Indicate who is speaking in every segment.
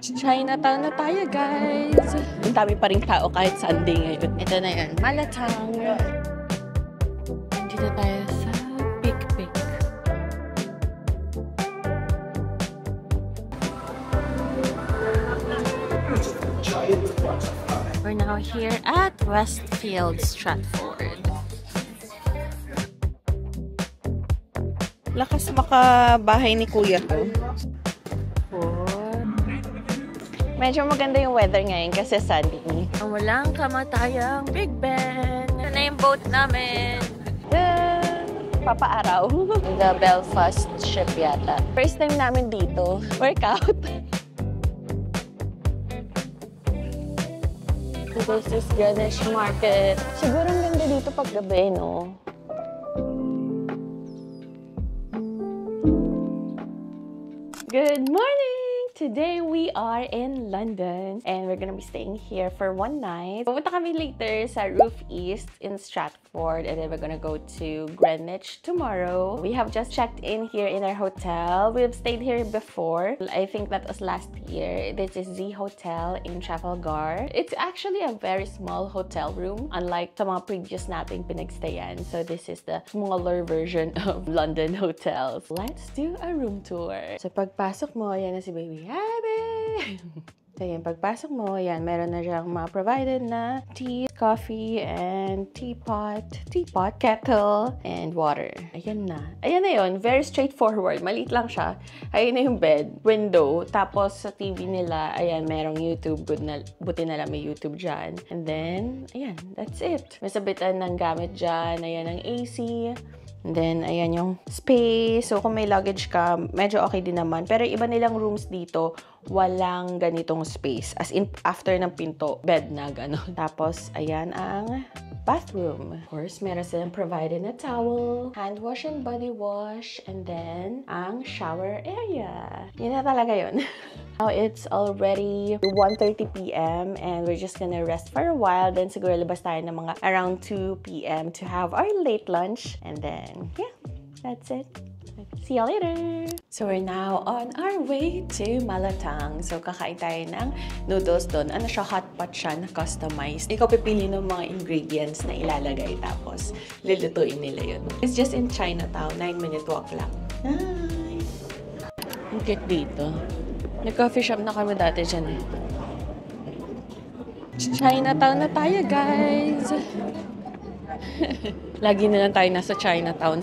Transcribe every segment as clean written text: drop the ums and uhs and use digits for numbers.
Speaker 1: Chinatown na tayo, guys. Ang dami pa rin tao kahit Sunday ngayon. Ito na yun, Malatang. Dito tayo sa Pikpik. We're now here at Westfield Stratford. Lakas makabahay ni Kuya to. Medyo maganda yung weather ngayon kasi sunny. Walang kamatayang Big Ben. Ito na yung boat namin. Papaaraw. The Belfast ship yata. First time namin dito. Workout. This is Greenwich Market. Siguro ang ganda dito pag gabi, no? Good morning! Today we are in London and we're gonna be staying here for one night. Pupunta kami later sa Roof East in Stratford and then we're gonna go to Greenwich tomorrow. We have just checked in here in our hotel. We've stayed here before. I think that was last year. This is the hotel in Trafalgar. It's actually a very small hotel room unlike sa mga previous nating pinagstayan. So this is the smaller version of London hotels. Let's do a room tour. So pagpasok mo, yan na si baby. Hi, babe! So, yan, pagpasok mo, yan, meron na siyang mga provided na tea, coffee, and teapot, kettle, and water. Ayan na. Ayan na yun. Very straightforward. Maliit lang siya. Ayan na yung bed, window, tapos sa TV nila, ayan, merong YouTube. Good na, buti na lang may YouTube dyan. And then, ayan, that's it. May sabitan ng gamit dyan. Ayan ang AC. And then, ayan yung space. So, kung may luggage ka, medyo okay din naman. Pero iba nilang rooms dito, walang ganitong space. As in, after ng pinto, bed na gano'n. Tapos, ayan ang bathroom. Of course, meron silang provided na towel, hand wash and body wash, and then, ang shower area. Yun na talaga yun. Now, it's already 1:30 p.m. and we're just gonna rest for a while. Then, siguro labas tayo ng mga around 2 p.m. to have our late lunch. And then, yeah, that's it. See you later! So, we're now on our way to Malatang. So, kakain tayo ng noodles doon. Ano siya, hot pot siya na customized. Ikaw pipili ng mga ingredients na ilalagay. Tapos, lulutuin nila yun. It's just in Chinatown. 9-minute walk lang. Nice! Ang cute dito. Nag-coffee shop na kami dati dyan eh. Chinatown na tayo, guys! Lagi na lang tayo nasa Chinatown.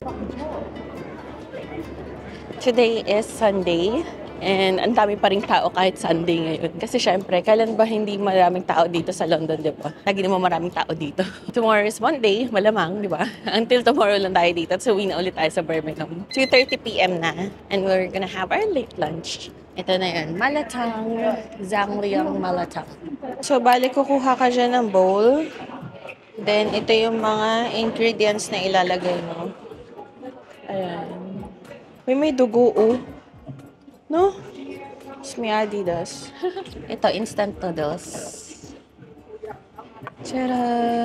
Speaker 1: Today is Sunday and ang dami pa rin tao kahit Sunday ngayon. Kasi syempre, kailan ba hindi maraming tao dito sa London, di ba? Lagi naman maraming tao dito. Tomorrow is Monday, malamang, di ba? Until tomorrow lang tayo dito. So, uwi na ulit tayo sa Birmingham. 2:30 p.m. na and we're gonna have our late lunch. Ito na yun, Malatang, Zhangliang Malatang. So, balik kukuha ka dyan ng bowl. Then, ito yung mga ingredients na ilalagay mo. Ayan. May dugo, oh. No? It's may Adidas. Ito, instant noodles. Tara!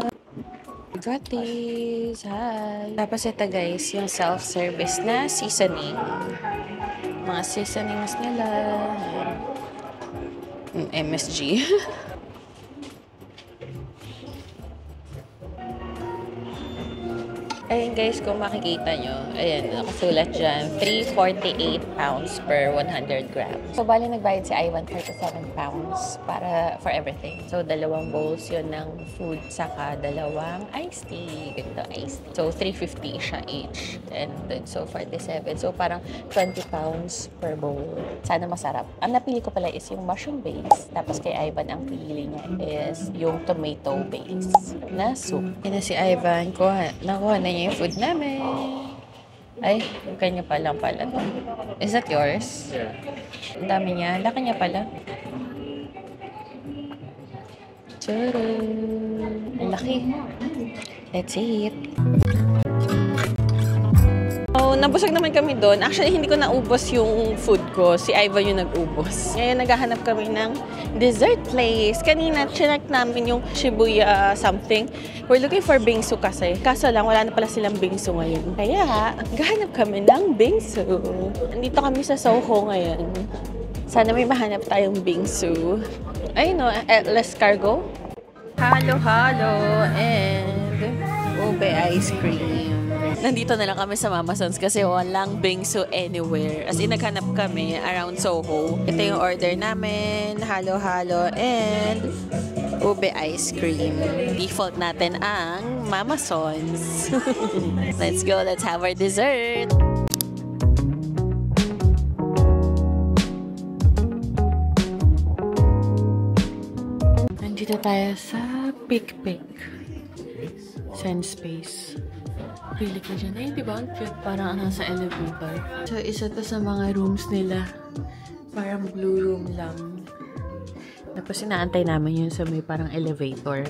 Speaker 1: Got this! Hi! Tapos ito, guys, yung self-service na seasoning. Mga seasonings nila. MSG. Ayan guys, kung makikita nyo, ayan, nakasulat dyan, £348 per 100 grams. So, bali nagbayad si Ivan £37 para for everything. So, 2 bowls yun ng food, saka 2 iced tea. Ganito, iced tea. So, £350 siya each. And so, 47. So, parang £20 per bowl. Sana masarap. Ang napili ko pala is yung mushroom base. Tapos kay Ivan, ang pili niya is yung tomato base na soup. Yan na si Ivan, nakuha na niya yung food namin. Ay, yung kanya pa lang pala. Is that yours? Yeah. Ang dami niya. Laki niya pala. Tcharam! Ang laki. Let's eat. So, nabusog naman kami doon. Actually, hindi ko naubos yung food ko. Si Ivan yung nag-ubos. Ngayon, naghahanap kami ng dessert place. Kanina, chinek namin yung Shibuya something. We're looking for bingsu kasi. Kaso lang, wala na pala silang bingsu ngayon. Kaya, naghahanap kami ng bingsu. Nandito kami sa Soho ngayon. Sana may mahanap tayong bingsu. Ay no, less cargo. Halo-halo and ube ice cream. Nandito na lang kami sa Mama Sons kasi walang bingsu anywhere. As in, naghanap kami around Soho. Ito yung order namin, halo-halo and ube ice cream. Default natin ang Mama Sons. Let's go, let's have our dessert. Nandito tayo sa Pick Sand Space. Pili ka dyan. Ay, diba? Ang cute. Parang nasa elevator. So, isa to sa mga rooms nila. Parang blue room lang. Tapos, inaantay namin yun sa may parang elevator.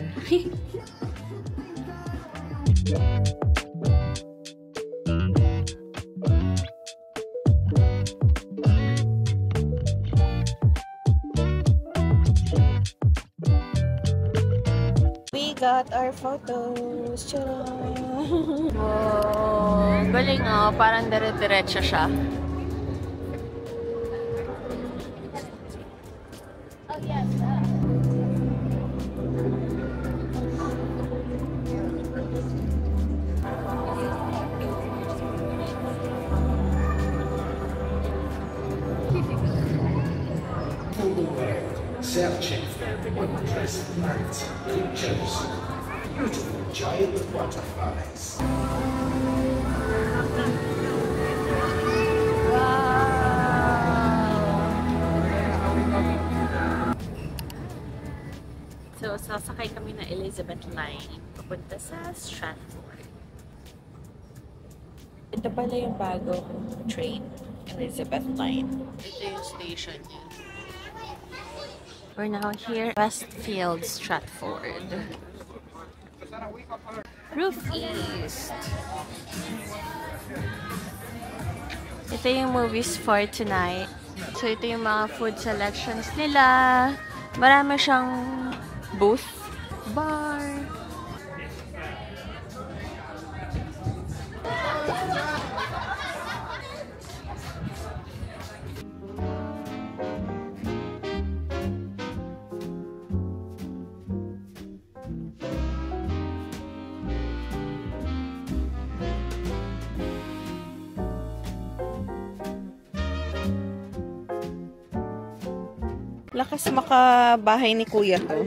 Speaker 1: Got our photos. Tcharam! Wow! Galing oh. Parang dire-diretso siya. Oh, yes.
Speaker 2: Searching for wondrous plants and creatures, beautiful giant butterflies.
Speaker 1: So, sasakay kami na Elizabeth Line papunta sa Stratford. Ito pala yung bagong train, Elizabeth Line. Ito yung station niya. We're now here, Westfield, Stratford. Roof East. Ito yung movies for tonight. So, ito yung mga food selections nila. Marami siyang booth, bar. Lakas makabahay ni kuya to.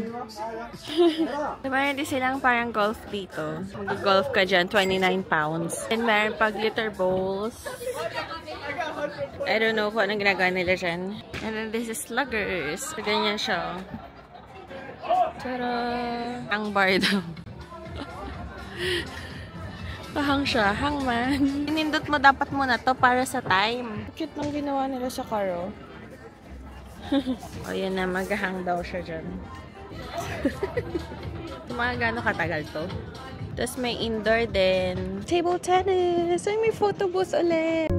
Speaker 1: Diba, hindi silang parang golf dito. Mag-golf ka dyan, 29 pounds. And meron pag glitter bowls. I don't know kung anong ginagawa nila dyan. And then this is sluggers. So, ganyan siya. Tara! Ang bar daw. Pahang siya. Hangman. Inindot mo dapat muna to para sa time. Cute lang ginawa nila sa karo. O, yan na. Maghahang daw siya dyan. Mga gano'ng katagal to. Tapos may indoor din. Table tennis! Ay, may photo booth ulit!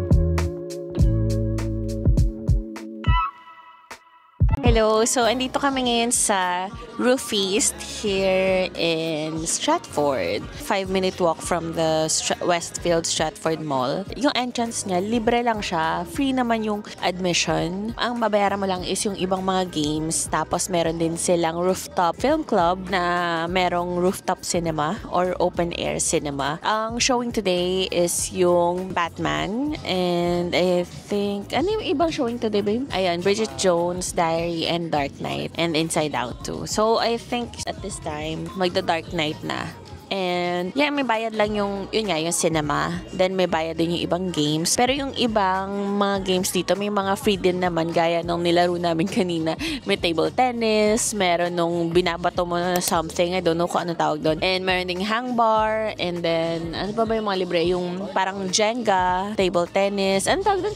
Speaker 1: Hello! So, andito kami ngayon sa Roof East here in Stratford. 5-minute walk from the Westfield Stratford Mall. Yung entrance niya, libre lang siya. Free naman yung admission. Ang babayaran mo lang is yung ibang mga games. Tapos, meron din silang rooftop film club na merong rooftop cinema or open air cinema. Ang showing today is yung Batman. And I think, ano yung ibang showing today, babe? Ayan, Bridget Jones' Diary and Dark Knight and Inside Out too. So I think at this time magda-Dark Knight na. And yeah, may bayad lang yung cinema. Then may bayad din yung ibang games. Pero yung ibang mga games dito, may mga free din naman gaya nung nilaro namin kanina. May table tennis, meron nung binabato mo na something, I don't know kung ano tawag doon. And meron ding hang bar, and then ano pa ba yung mga libre? Yung parang Jenga, table tennis, ano tawag doon?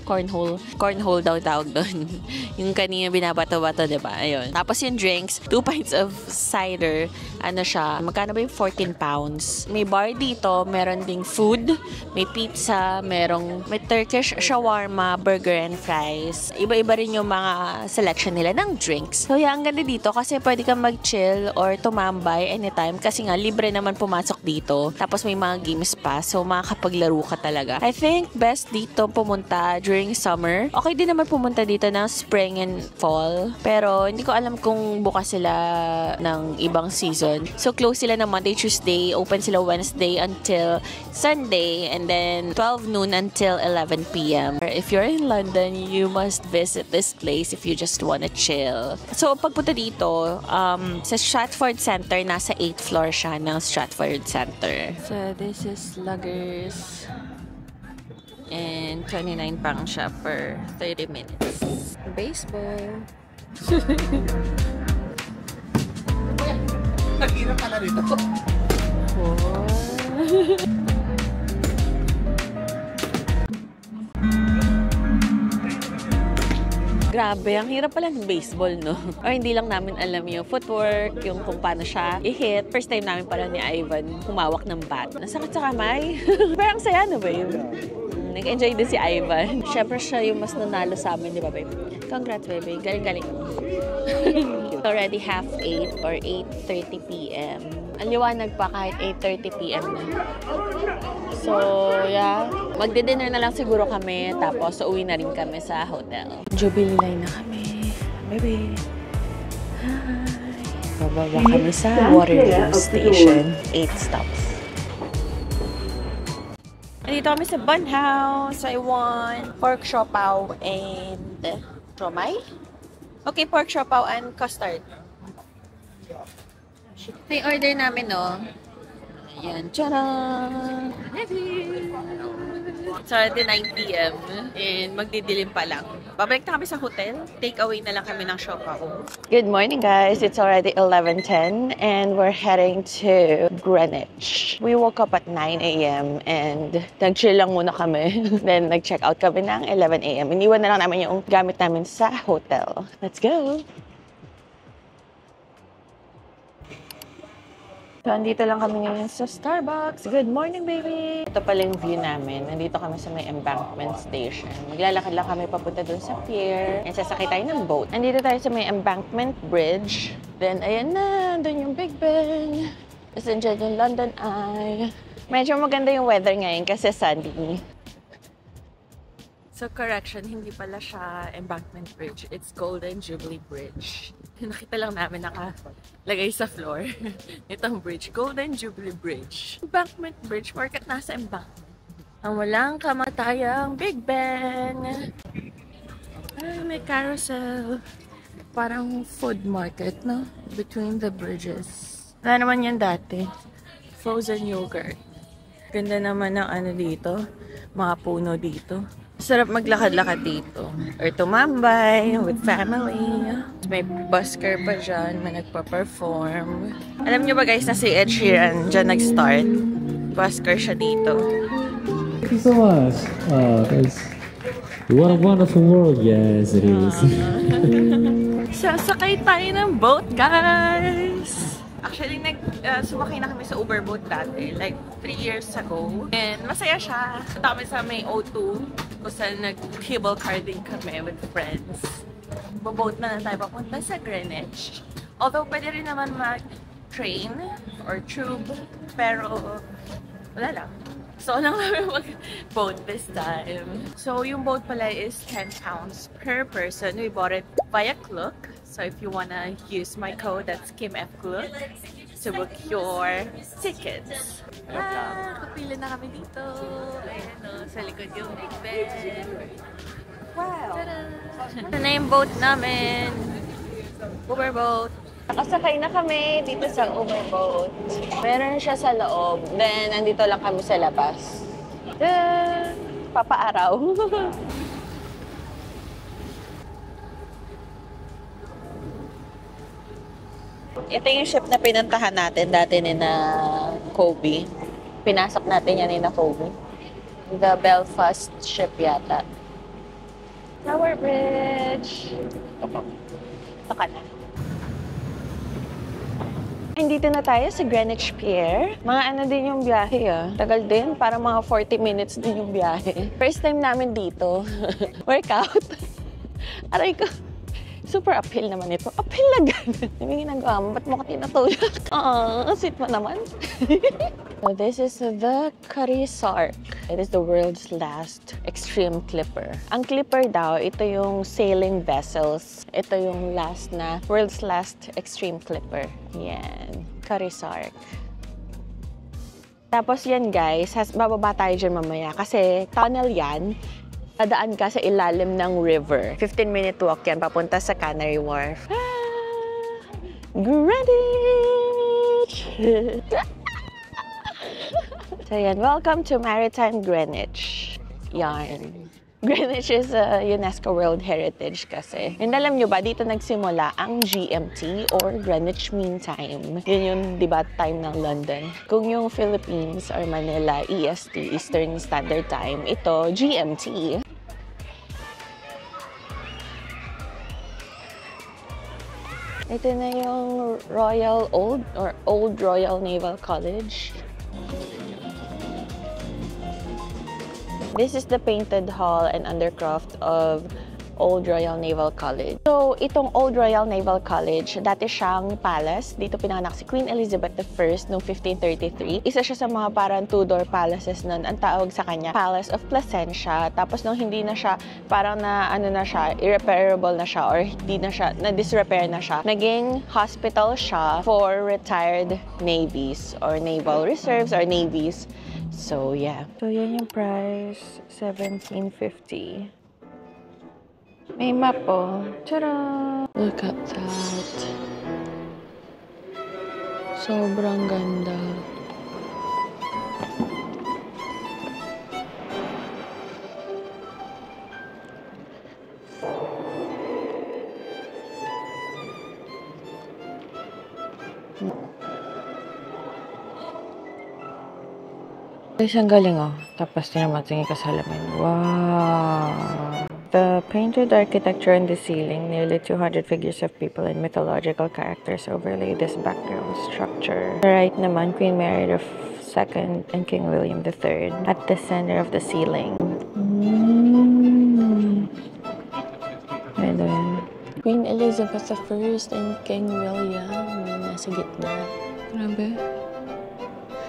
Speaker 1: Cornhole daw tawag doon. Yung kanina binabato-bato, diba? Ayun. Tapos yung drinks, 2 pints of cider, ano siya, magkano ba yung 14 pounds? May bar dito, meron ding food, may pizza, may Turkish shawarma, burger and fries. Iba-iba rin yung mga selection nila ng drinks. So yeah, ang ganda dito kasi pwede kang mag-chill or tumambay anytime kasi nga libre naman pumasok dito. Tapos may mga games pa, so makakapaglaro ka talaga. I think best dito pumunta during during summer. Okay din naman pumunta dito ng spring and fall. Pero hindi ko alam kung bukas sila ng ibang season. So close sila ng Monday, Tuesday. Open sila Wednesday until Sunday. And then 12 noon until 11 p.m. If you're in London, you must visit this place if you just wanna chill. So pagpunta dito, sa Stratford Center, nasa 8th floor siya ng Stratford Center. So this is Luggers. And 29 pang siya per 30 minutes. Baseball.
Speaker 2: Nag-hirap ka na rito.
Speaker 1: Grabe, ang hirap pala ng baseball, no? Or hindi lang namin alam yung footwork, yung kung paano siya i-hit. First time namin pala ni Ivan humawak ng bat. Nasakit sa kamay. Pero ang saya na, babe. Nag-enjoy din si Ivan. Siyempre siya yung mas nanalo sa amin, di ba, babe? Congrats, baby. Galing-galing. It's already 7:30 or 8:30 p.m. Ang liwanag pa kahit 8:30 p.m. na. So, yeah. Magdi-dinner na lang siguro kami. Tapos, uwi na rin kami sa hotel. Jubilee line na kami. Baby. Hi. Bababa kami sa Waterloo Station. 8 stops. Nandito kami sa Bun House. I want pork siopaw and siomai. Okay, pork siopaw and custard. Ito yung order namin, no? Ayan. Tcharam! It's already 9 p.m. and magdidilim pa lang. Babalik na kami sa hotel. Take away na lang kami ng siopaw. Good morning, guys. It's already 11:10 and we're heading to Greenwich. We woke up at 9 a.m. and nag-chill lang muna kami. Then nag-check out kami ng 11 a.m. Iniwan na lang namin yung gamit namin sa hotel. Let's go! So, andito lang kami ngayon sa Starbucks. Good morning, baby! Ito pala yung view namin. Nandito kami sa may Embankment Station. Maglalakad lang kami papunta dun sa pier. And sasakay tayo ng boat. Nandito tayo sa may Embankment Bridge. Then, ayan na. Doon yung Big Ben. Tapos nandiyan yung London Eye. Medyo maganda yung weather ngayon kasi sunny. So, correction, hindi pala siya Embankment Bridge. It's Golden Jubilee Bridge. Nakita lang namin nakalagay sa floor. Itong bridge, Golden Jubilee Bridge. Embankment Bridge, porkat nasa embankment. Ang walang kamatayang Big Ben. Ay, may carousel. Parang food market, no? Between the bridges. Wala naman yan dati. Frozen yogurt. Ganda naman ng ano dito. Mga puno dito. Sarap maglakad-lakad dito. Or tumambay with family. May busker pa dyan. May nagpa-perform. Alam nyo ba guys na si Ed Sheeran dyan nag-start? Busker siya dito.
Speaker 3: Thank you so much. What a wonderful world. Yes, it is.
Speaker 1: Sasakay tayo ng boat, guys! Actually, sumakay na kami sa Uber boat dati, like 3 years ago. And masaya siya. Punta kami sa may O2, kung saan nag-cable car din kami with friends. Boboat na tayo papunta sa Greenwich. Although, pwede rin naman mag-train or tube, pero wala lang. So, lang namin mag-boat this time. So, yung boat pala is £10 per person. We bought it via Klook. So, if you wanna use my code, that's KimFKlook, to book your tickets. Kapila na kami dito. Ayan o, sa likod yung Big Ben. Wow! Ito na yung boat namin. Uber boat. Nakasakay na kami dito sa Uber boat. Meron siya sa loob. Then, nandito lang kami sa labas. Papaaraw. Ito yung ship na pinuntahan natin dati ni na Kobe. Pinasok natin yan ni na Kobe. The Belfast ship yata. Tower Bridge. Ito ka na. Dito na tayo sa Greenwich Pier. Mga ano din yung biyahe ah. Tagal din. Parang mga 40 minutes din yung biyahe. First time namin dito. Workout. Aray ko. Super uphill naman ito. Uphill na gano'n. May ginagawa mo, ba't mo ka tinatulak? Sweet mo naman. So this is the Carisarc. It is the world's last extreme clipper. Ang clipper daw, ito yung sailing vessels. Ito yung world's last extreme clipper. Yan. Carisarc. Tapos yan guys, bababa tayo dyan mamaya kasi tunnel yan. Dadaan ka sa ilalim ng river. 15-minute walk yan papunta sa Canary Wharf. Greenwich! So yan, welcome to Maritime Greenwich. Yan. Greenwich is a UNESCO World Heritage kasi. And alam nyo ba, dito nagsimula ang GMT or Greenwich Mean Time. Yun yung, di ba, time ng London. Kung yung Philippines or Manila, EST, Eastern Standard Time, ito, GMT. Ito na yung Old Royal Naval College. This is the painted hall and undercroft of Old Royal Naval College. So, itong Old Royal Naval College, dati siyang palace. Dito pinanganak si Queen Elizabeth I noong 1533. Isa siya sa mga parang Tudor palaces nun. Ang tawag sa kanya, Palace of Placentia. Tapos nung hindi na siya, parang irreparable na siya or hindi na siya, na-disrepair na siya, naging hospital siya for retired navies or naval reserves or navies. So, yeah. So, yan yung price, $17.50. May map po. Tara! Look at that. Sobrang ganda. Isang galing oh. Tapos tinamating yung kasalamin. Wow! The painted architecture on the ceiling, nearly 200 figures of people and mythological characters overlay this background structure. The right naman, Queen Mary II and King William III at the center of the ceiling. Queen Elizabeth I and King William nasa gitna. Grabe.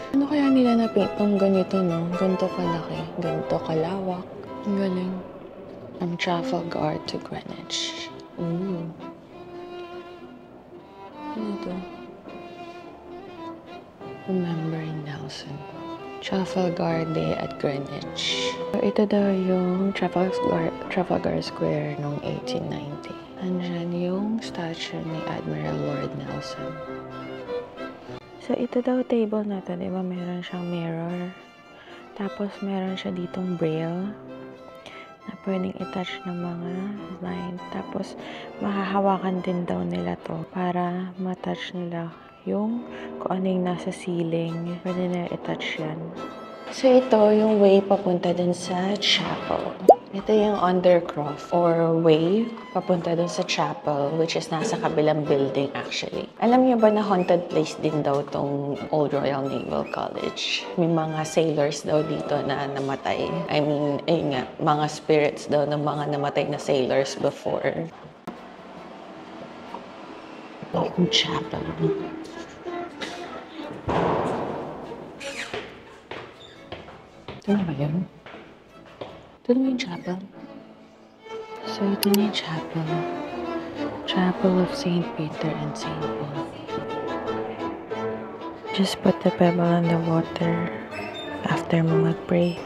Speaker 1: Ano kaya nila na-paint ng ganito, no? Ganito kalaki, ganito kalawak. Ang galing. From Trafalgar to Greenwich. Ooh. Ano ito? Remembering Nelson. Trafalgar Day at Greenwich. So, ito daw yung Trafalgar Square noong 1890. Andyan yung statue ni Admiral Lord Nelson. So, ito daw table na to, diba? Meron siyang mirror. Tapos, meron siya ditong braille na pwedeng i-touch ng mga line. Tapos, mahahawakan din daw nila to para ma-touch nila yung kung ano yung nasa ceiling. Pwede nila i-touch yan. So, ito yung way papunta dun sa chapel. Ito yung undercroft or way papunta dun sa chapel, which is nasa kabilang building actually. Alam niyo ba na haunted place din daw tong Old Royal Naval College? May mga sailors daw dito na namatay. I mean, ayun nga, mga spirits daw ng mga namatay na sailors before. Yung chapel. Ito na ba yun? Ito na yung chapel. So, ito na yung chapel. Chapel of St. Peter and St. Paul. Just put the pebble on the water after mo mag-pray.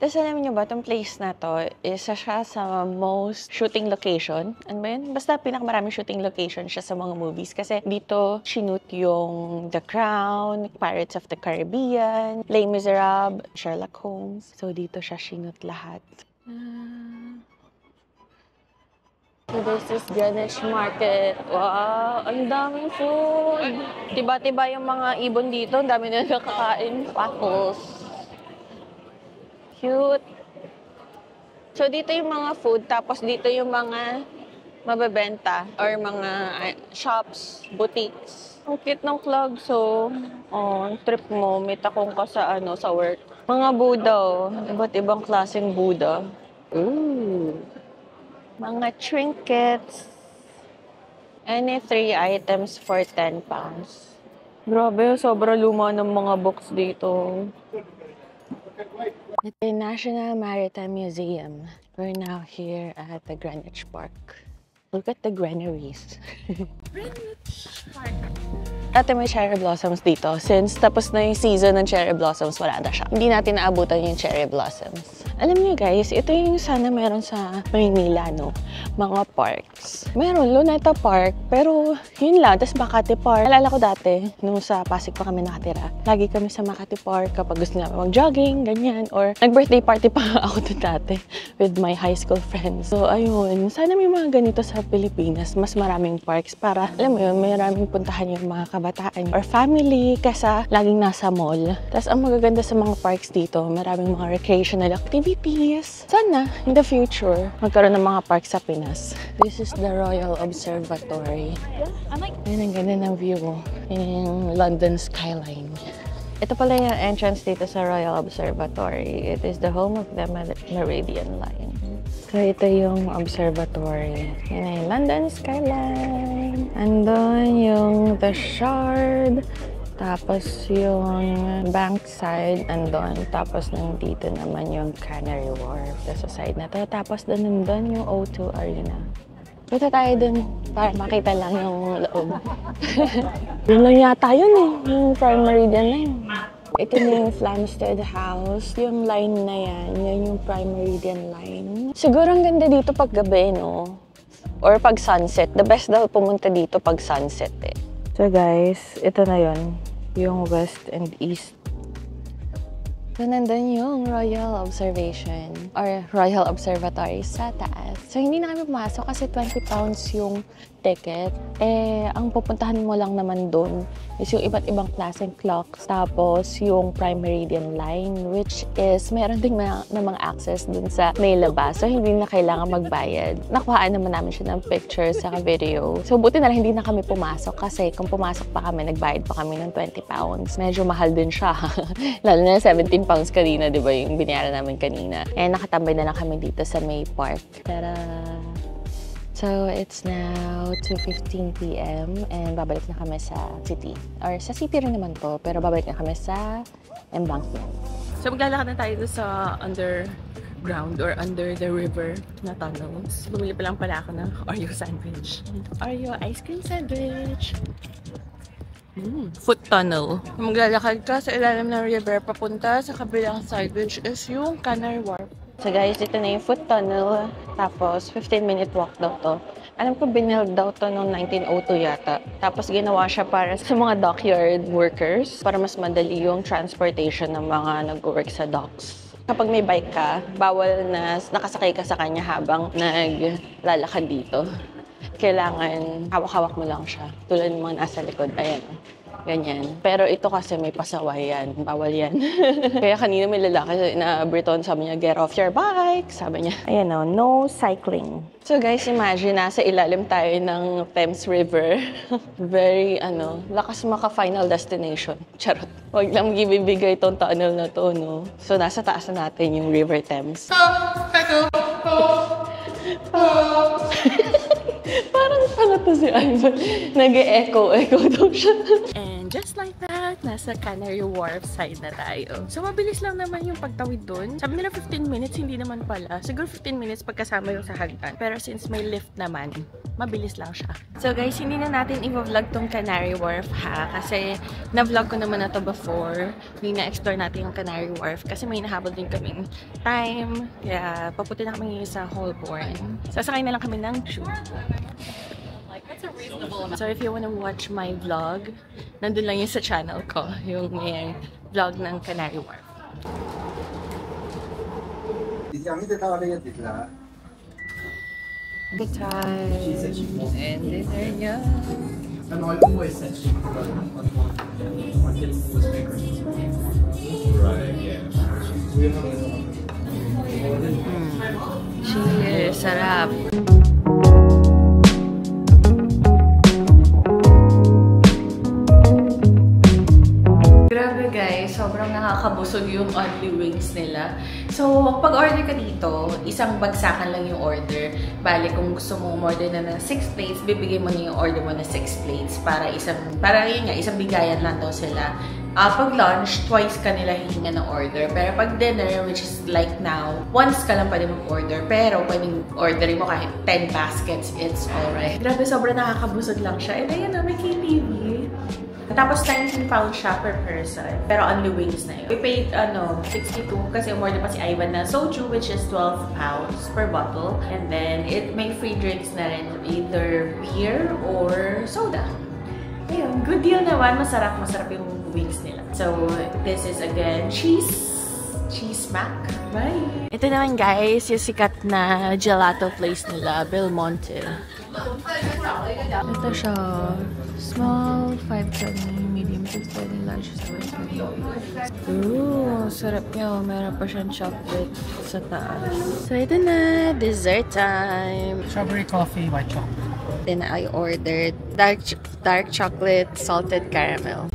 Speaker 1: Tapos alam niyo ba, itong place na to, isa siya sa most shooting location. Ano ba yun? Basta pinakamaraming shooting location siya sa mga movies. Kasi dito, shoot yung The Crown, Pirates of the Caribbean, Les Miserables, Sherlock Holmes. So dito siya shoot lahat. So this is Greenwich Market. Wow! Ang daming food! Tiba-tiba yung mga ibon dito. Ang dami na nakakain. Waffles. Cute. So, dito yung mga food, tapos dito yung mga mabebenta or mga shops, boutiques. Ang cute ng clogs, so, trip mo, may takong ka sa, sa work. Mga Buddha, iba't ibang klaseng Buddha. Ooh. Mga trinkets. Any 3 items for 10 pounds. Grabe, sobra luma ng mga books dito. At the National Maritime Museum. We're now here at the Greenwich Park. Look at the granaries. Greenwich Park. Dati may cherry blossoms dito. Since tapos na yung season ng cherry blossoms, wala na siya. Hindi natin naabutan yung cherry blossoms. Alam niyo guys, ito yung sana meron sa Maynila, no? Mga parks. Meron, Luneta Park, pero yun lang. Tapos Makati Park. Alala ko dati, nung sa Pasig pa kami nakatira, lagi kami sa Makati Park kapag gusto namin mag-jogging, ganyan. Or nag-birthday party pa ako doon dati with my high school friends. So ayun, sana may mga ganito sa Pilipinas. Mas maraming parks para, alam mo yun, may maraming puntahan yung mga kabataan or family kesa laging nasa mall. Tapos ang magaganda sa mga parks dito, maraming mga recreational activities. Sana, in the future, magkaroon ng mga parks sa Pinas. This is the Royal Observatory. Ayan, ang ganda ng view in London skyline. Ito pala yung entrance dito sa Royal Observatory. It is the home of the Meridian Line. So, ito yung observatory. Yan ay London skyline. Andun yung The Shard. Tapos yung Bankside andun. Tapos nandito naman yung Canary Wharf. Sa side na to. Tapos nandun yung O2 Arena. Punta tayo dun para makita lang yung loob. Yun lang yata yun eh. Yung Prime Meridian na yun. Ito na yung Flamstead House. Yung line na yan. Yan yung Prime Meridian line. Siguro ang ganda dito pag gabi, no? Or pag sunset. The best daw pumunta dito pag sunset eh. So guys, ito na yun. Yung west and east. So nandun yung Royal Observation or Royal Observatory sa taas. So hindi na kami pumasok kasi 20 pounds yung ticket. Eh, ang pupuntahan mo lang naman dun is yung iba't ibang klaseng clocks. Tapos yung Prime Meridian Line, which is meron din namang access dun sa may labas. So hindi na kailangan magbayad. Nakuhaan naman namin siya ng pictures sa video. So buti na lang hindi na kami pumasok kasi kung pumasok pa kami, nagbayad pa kami ng 20 pounds. Medyo mahal din siya. Lalo na 17 pounds kanina, di ba, yung binayaran namin kanina. Eh, nakatambay na lang kami dito sa May Park. Tara! So, it's now 2:15 p.m. and babalik na kami sa city. Or sa city rin naman to, pero babalik na kami sa Embankment. So, maglalakad na tayo sa underground or under the river na tunnels. Bumili pa lang pala ako ng Oreo sandwich. Oreo ice cream sandwich! Foot tunnel. Maglalakad ka sa ilalim ng river papunta sa kabilang side, which is yung Canary Wharf. So guys, ito na yung foot tunnel. Tapos 15-minute walk daw to. Alam ko binuild daw to noong 1902 yata. Tapos ginawa siya para sa mga dockyard workers para mas madali yung transportation ng mga nag-work sa docks. Kapag may bike ka, bawal na nakasakay ka sa kanya habang naglalakad dito. Kailangan hawak-hawak mo lang siya. Tulad ng mga nasa likod. Ayan. Ganyan. Pero ito kasi may pasaway yan. Bawal yan. Kaya kanina may lalaki na Briton, sabi niya, get off your bike. Sabi niya. Ayan o, no cycling. So guys, imagine, nasa ilalim tayo ng Thames River. Very, lakas maka-final destination. Charot. Huwag lang ibibigay itong tunnel na to, no? So, nasa taas na natin yung River Thames. Parang pala to si Ivan. Nag-e-echo daw siya. And just like that, nasa Canary Wharf side na tayo. So, mabilis lang naman yung pagtawid dun. Sabi nila 15 minutes, hindi naman pala. Siguro 15 minutes pagkasama yung sa hagdan. Pero since may lift naman, mabilis lang siya. So guys, hindi na natin i-vlog tong Canary Wharf ha. Kasi na-vlog ko naman na to before. Hindi na-explore natin yung Canary Wharf. Kasi may nahabol din kaming time. Kaya papunta na kami sa Holborn. Sasakay na lang kami ng tube. So if you wanna watch my vlog, nandun lang yun sa channel ko. Yung may vlog ng Canary Wharf. Good time. And dinner niya.
Speaker 2: And I always said she could run my kids was bigger. Right, yeah.
Speaker 1: Cheers! Sarap! nakakabusog yung only wings nila. So, pag order ka dito, isang bagsakan lang yung order. Bale, kung gusto mo umorder na ng 6 plates, bibigay mo na yung order mo na 6 plates para yun nga, isang bigayan lang daw sila. Pag lunch, twice ka nila hihinga ng order. Pero pag dinner, which is like now, once ka lang pwede mag-order. Pero pwedeng orderin mo kahit 10 baskets, it's alright. Grabe, sobrang nakakabusog lang siya. And ayun na, may KTV. Tapos 19 pounds siya per person. Pero only wings na yun. We paid, 62 kasi umorder pa si Ivan na soju, which is 12 pounds per bottle. And then, may free drinks na rin. Either beer or soda. Ayun, good deal naman. Masarap yung wings nila. So, this is again cheese mac. Bye! Ito naman guys, yung sikat na gelato place nila, Belmonte. Ito siya. Small, 520, medium, 620, large, 720. Ooh, sarap niya. Meron pa siyang chocolate sa taas. So, ito na. Dessert time.
Speaker 2: Strawberry coffee, white chocolate.
Speaker 1: Then I ordered dark chocolate salted caramel.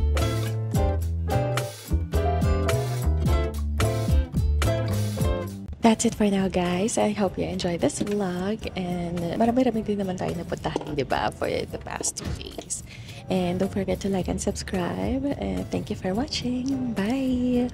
Speaker 1: That's it for now, guys. I hope you enjoyed this vlog. And marami-rami din naman tayo napuntahan, di ba, for the past 2 days. And don't forget to like and subscribe. And thank you for watching. Bye!